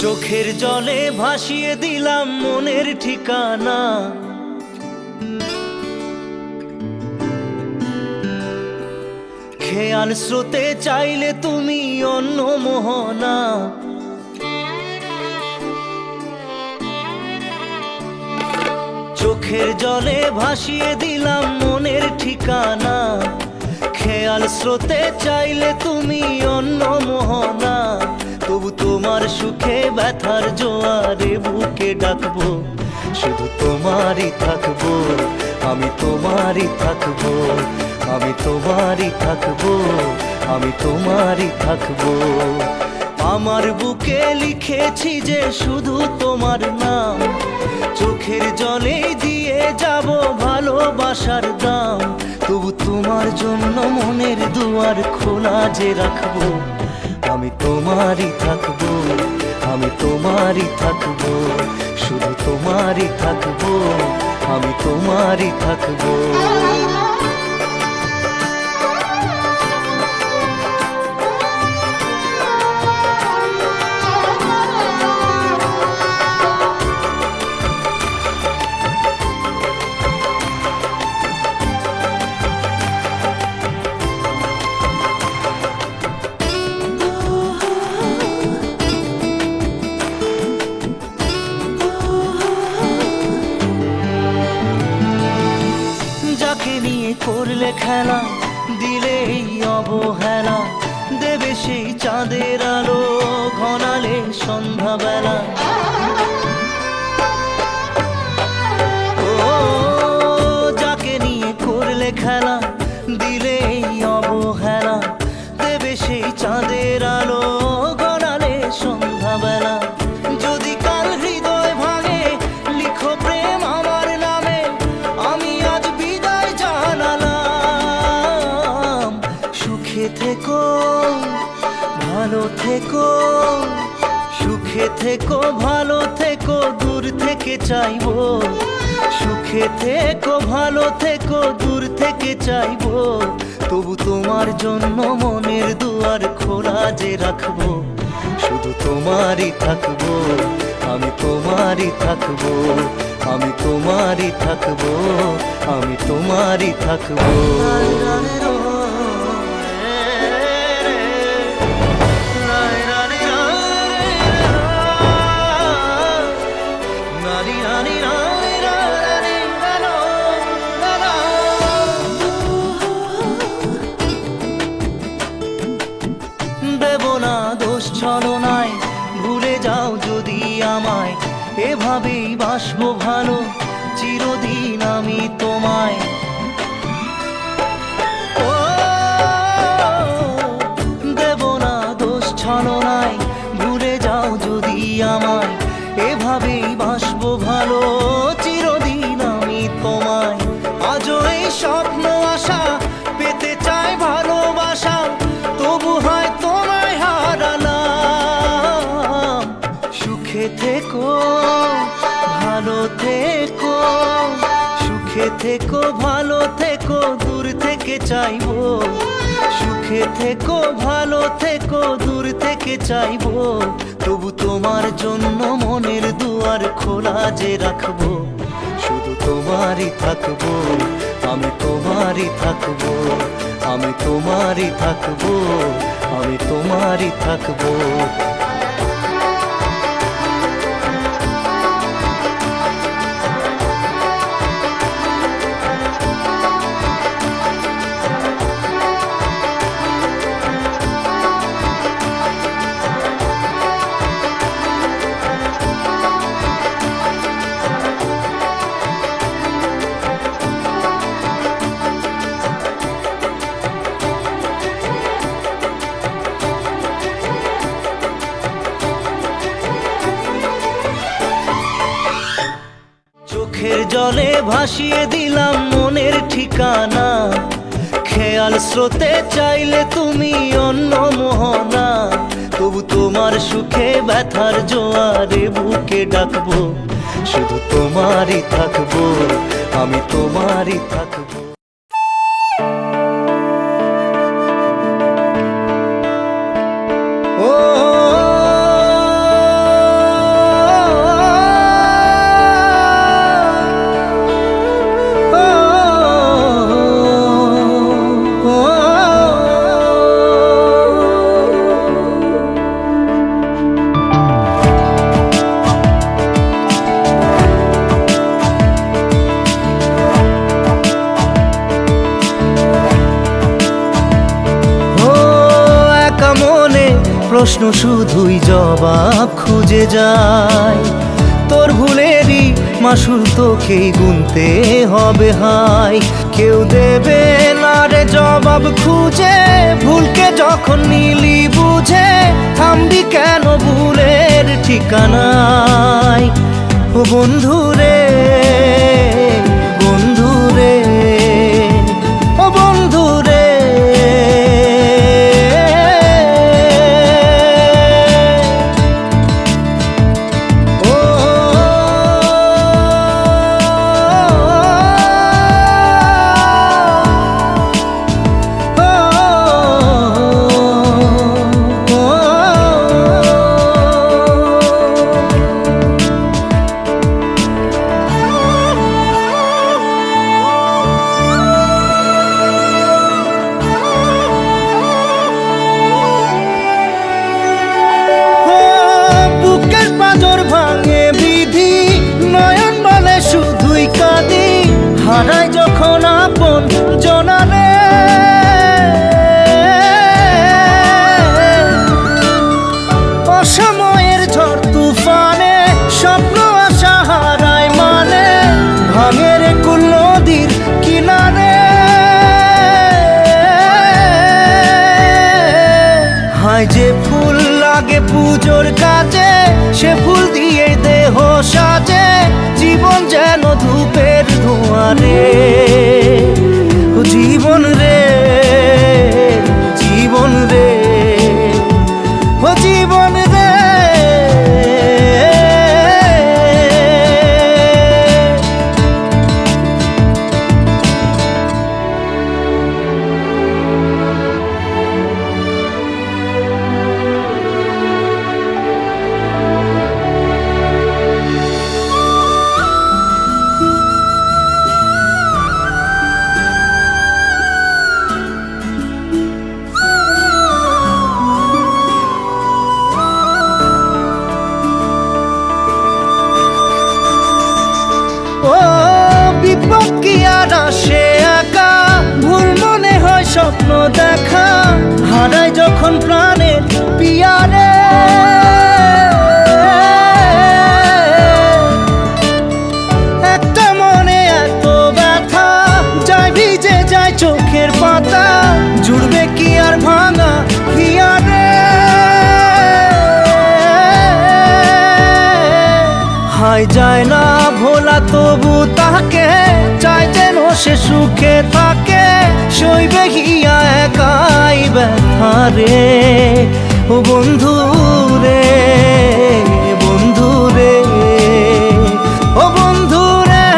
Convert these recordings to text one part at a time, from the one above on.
চোখের জলে ভাসিয়ে দিলাম মনের ঠিকানা। খেয়াল স্রোতে চাইলে তুমি অন্য মোহনা। চোখের জলে ভাসিয়ে দিলাম মনের ঠিকানা। খেয়াল স্রোতে চাইলে তুমি অন্য মোহনা। তবু তোমার সুখে ব্যথার জোয়ারে বুকে ডাকবো, শুধু তোমারই থাকবো, আমি তোমারই থাকবো, আমি তোমারই থাকবো, আমি তোমারই থাকবো। আমার বুকে লিখেছি যে শুধু তোমার নাম, চোখের জলে দিয়ে যাব ভালোবাসার দাম। তবু তোমার জন্য মনের দুয়ার খোলা যে রাখবো, আমি তোমারই থাকবো, আমি তোমারই থাকবো, শুধু তোমারই থাকবো, আমি তোমারই থাকবো। করলে খেলা দিলে এই অবহেলা, দেবে সেই চাঁদের আলো ঘনালে সন্ধ্যাবেলা। ও যাকে নিয়ে করলে খেলা দিলে এই অবহেলা, দেবে সেই চাঁদের আলো ঘনালে সন্ধ্যাবেলা। যদি কাল হৃদয় ভাঙে লিখো প্রেম আমার নামে, আমি আজ বিদায় জানালাম। সুখে থেকো ভালো থেকো, সুখে থেকো ভালো থেকো, দূর থেকে চাইবো। সুখে থেকো ভালো থেকো, দূর থেকে চাইবো। তবু তোমার জন্য মনের দুয়ার খোলা যে রাখবো, শুধু তোমারই থাকবো, আমি তোমারই থাকবো, আমি তোমারই থাকবো, আমি তোমারই থাকবো। দেব না দোষ ছলনায়, ভুলে যাও যদি আমায়। এভাবেই বাসবো ভালো চিরদিন আমি তোমায়। ও দেব না দোষ ছলনায়, ভুলে যাও যদি আমায়। এভাবেই বাসবো ভালো চিরদিন আমি তোমায়। আজও এই স্বপ্ন আশা পেতে চাই ভালোবাসা, তবু হয় তোমায় হারালাম। সুখে থেকো ভালো থেকো, সুখে থেকো ভালো থেকো, দূর থেকে চাইবো। সুখে থেকো ভালো থেকো, দূর থেকে চাইবো। তবু তোমার জন্য মনের দুয়ার খোলা যে রাখবো, শুধু তোমারই থাকবো, আমি তোমারই থাকবো, আমি তোমারই থাকবো, আমি তোমারই থাকবো। চোখের জলে ভাসিয়ে দিলাম মনের ঠিকানা। খেয়াল স্রোতে চাইলে তুমি অন্য মোহনা। তবু তোমার সুখে ব্যথার জোয়ারে বুকে ডাকবো, শুধু তোমারই থাকবো, আমি তোমারই থাকবো। ও প্রশ্ন শুধুই জবাব খুঁজে যায়। তোর ভুলেরই মাসুল তোকেই গুনতে হবে হাই। কেউ দেবে না রে জবাব খুঁজে, ভুলকে যখন নিলি বুঝে থামবি কেন ভুলের ঠিকানায়। ও বন্ধু রে, বন্ধু রে, ও বন্ধু রে। হারাই যখন আপন জনারে, অসময়ের ঝড় তুফানে স্বপ্ন আশা হারায় মানে, ভাঙের কুল নদীর কিনারে। হায় যে ফুল লাগে পুজোর কাজে, সে ফুল দিয়ে দেহ সাজে, জীবন যেন ধূপের ধোঁয়ারে। ও জীবন রে, জীবন রে, ও জীবন রে। ও বিপদ কি আর আসে একা, ভুল মনে হয় স্বপ্ন দেখা, হারাই যখন প্রাণের পিয়ারে। একটা মনে এত ব্যথা, যায় ভিজে যায় চোখের পাতা, জুড়বে কি আর ভাঙা হিয়ারে। হায় যায় না ভোলা তবু তাকে, চাই যেন সে সুখে থাকে, সইবে হিয়া একাই ব্যথা রে। ও বন্ধু রে, বন্ধু রে, ও বন্ধু রে।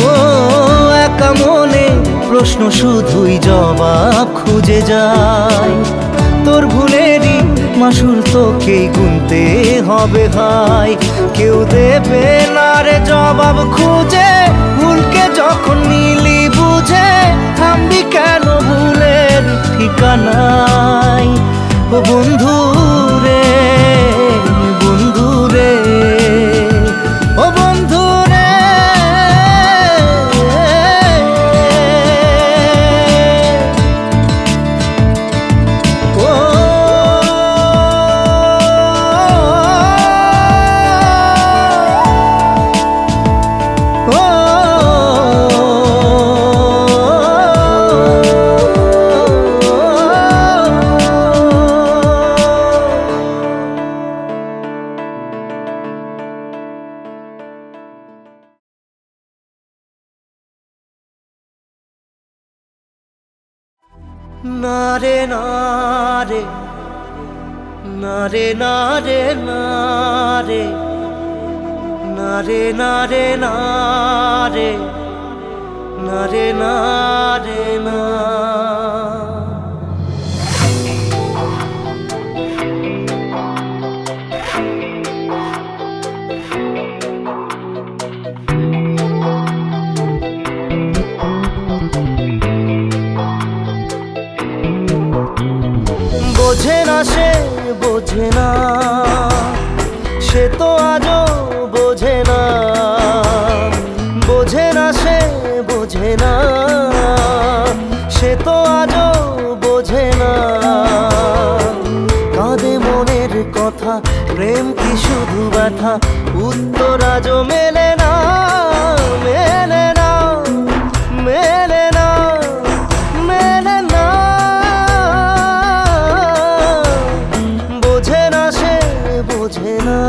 ও একা মনে প্রশ্ন শুধুই জবাব খুঁজে যায়। তোর ভুলেরই মাসুল তোকেই গুনতে হবে হাই। কেউ দেবে না রে জবাব খুঁজে, ভুলকে যখন নিলি বুঝে থামবি কেন ভুলের ঠিকানায়। ও বন্ধু রে, বন্ধু রে, ও বন্ধু রে। না রে না রে, না রে না রে, না রে, না রে না রে, না রে, না রে না রে না। বোঝে না সে, বোঝে না সে তো আজও বোঝে না, বোঝে বোঝে না সে বোঝে না, সে তো আজও বোঝে না। কাঁদে মনের কথা, প্রেম কি শুধু ব্যথা, উত্তর আজও মেলে না, মেলে না, মেলে না, মেলে না। বোঝে না সে বোঝে না।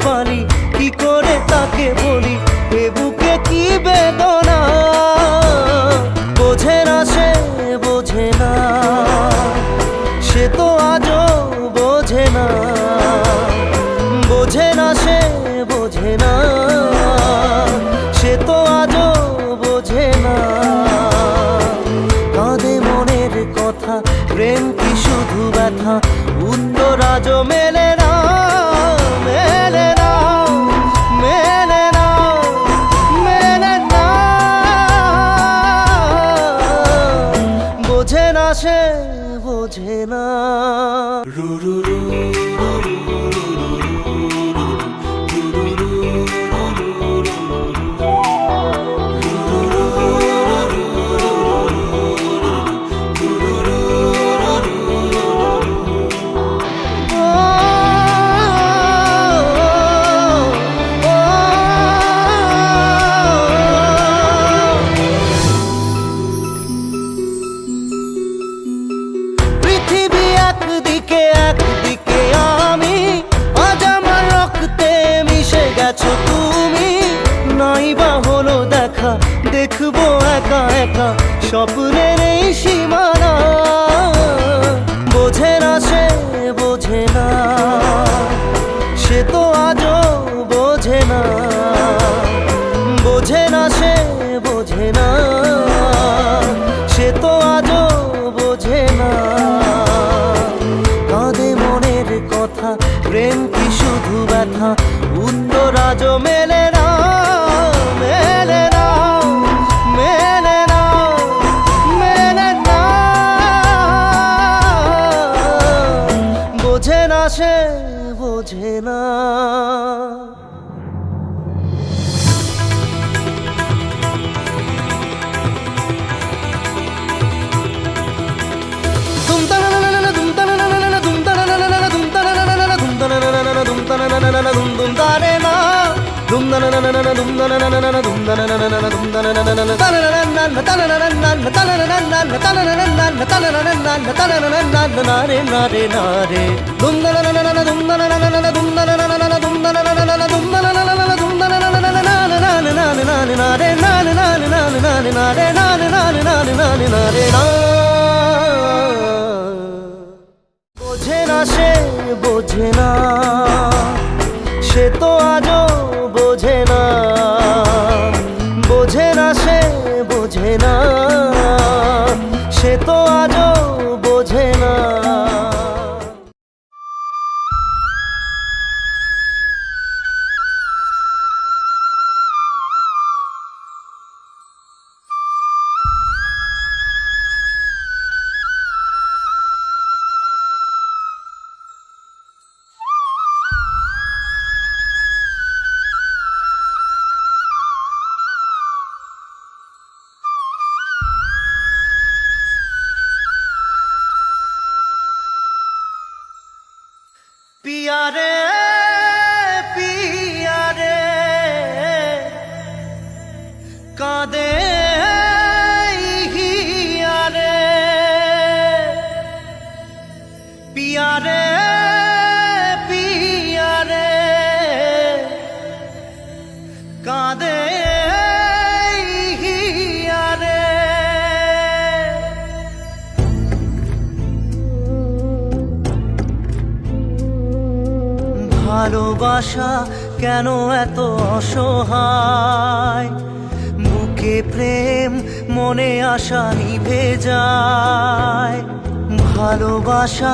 বালি কি করে তাকে বলি, এ বুকে কি বেদনা। বোঝে না সে বোঝে না, সে তো আজও বোঝে না। বোঝে না সে বোঝে না, সে তো আজও বোঝে না। কাঁদে মনের কথা, প্রেম কি শুধু ব্যথা, উত্তর আজও মেলে না, মেলে না, মেলে না, মেলে না। বোঝে না সে বোঝে না। একদিকে আমি, আজ আমার রক্তে মিশে গেছো তুমি। নাই বা হলো দেখা, দেখবো একা একা স্বপ্নের এই সীমানা। বোঝে না সে বোঝে না, সে তো আজও বোঝে না। বোঝে না সে বোঝে না, সে তো আজও বোঝে না। কাঁদে মনের কথা, প্রেম কি শুধু ব্যথা, উত্তর আজও মেলে না, মেলে না, মেলে না, মেলে না। বোঝে না সে বোঝে না। বোঝে না সে বোঝে না, সে তো আজও বোঝে না। বোঝে না সে বোঝে না, সে তো আজও বোঝে না। पिया रे कादे हिया रे, पिया रे कादे हिया रे। ভালোবাসা কেন এত অসহায়, বুকে প্রেম মনে আশা নিভে যায়। ভালোবাসা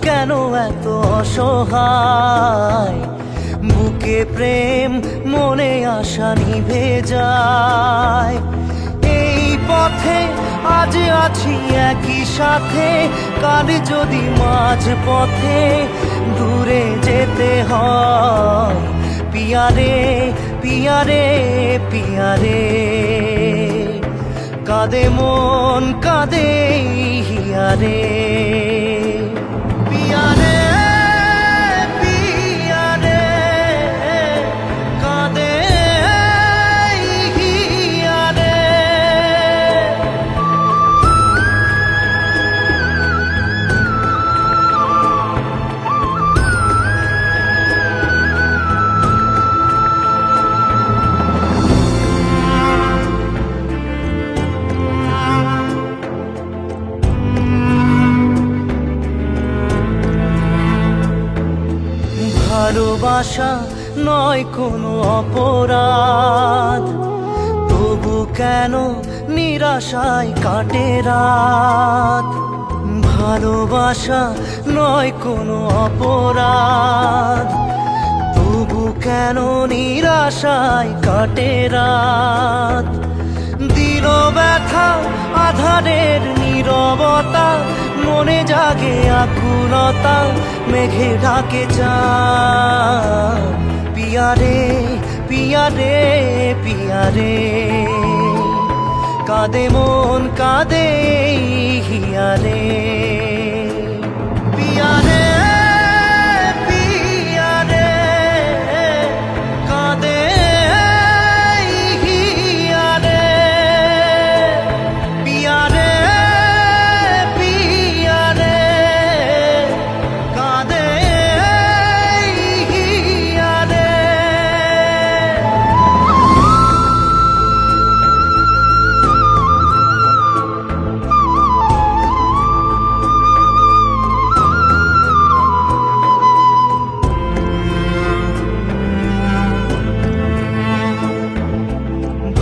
কেন এত অসহায়, বুকে প্রেম মনে আশা নিভে যায়। এই পথে আজ আছি একই সাথে, কাল যদি মাঝ পথে দূরে যেতে হয়। পিয়ারে পিয়ারে পিয়ারে, কাঁদে মন কাঁদে হিয়ারে। পিয়ারে পিয়ারে, কাঁদে হিয়ারে। ভালোবাসা নয় কোনো অপরাধ, তবু কেন নিরাশায় কাটে রাত। ভালোবাসা নয় কোনো অপরাধ, তবু কেন নিরাশায় কাটে রাত। দিল ব্যথা আধারের নীরবতা, মনে জাগে আকুলতা, মেঘে ঢাকে চাঁদ। পিয়ারে পিয়ারে পিয়ারে, কাঁদে মন কাঁদে হিয়ারে। পিয়ারে পিয়ারে, কাঁদে হিয়ারে। পিয়ারে পিয়ারে, কাঁদে হিয়ারে।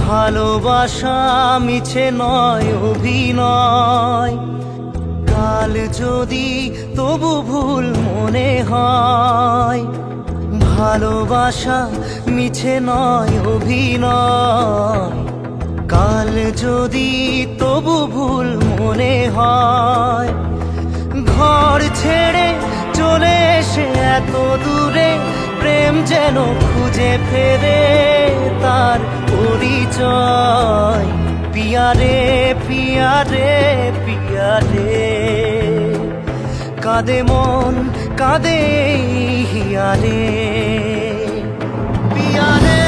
ভালোবাসা মিছে নয় অভিনয়, কাল যদি তবু ভুল মনে হয়। ভালোবাসা মিছে নয় অভিনয়, কাল যদি তবু ভুল মনে হয়। ঘর ছেড়ে চলে এসে এত দূরে, প্রেম যেন খুঁজে ফেরে তার পরিচয়। পিয়ারে পিয়ারে পিয়ারে, কাঁদে মন কাঁদে হিয়ারে। পিয়ারে